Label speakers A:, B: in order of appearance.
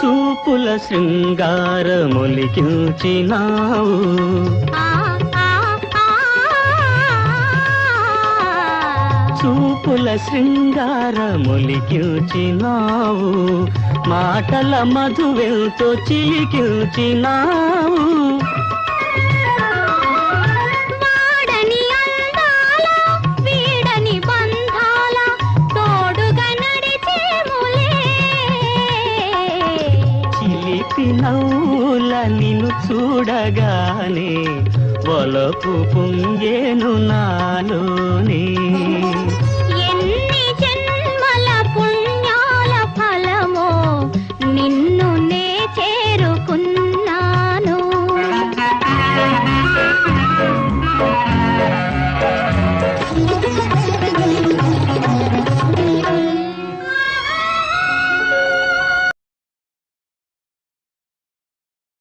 A: చూపుల శృంగారమొలికించినావు చూపుల శృంగారమొలికించినావు మాటల మధువెంతో చిలికించినావు నవ్వుల నిన్ను చూడగానే వలపు పొంగేను నాలోనే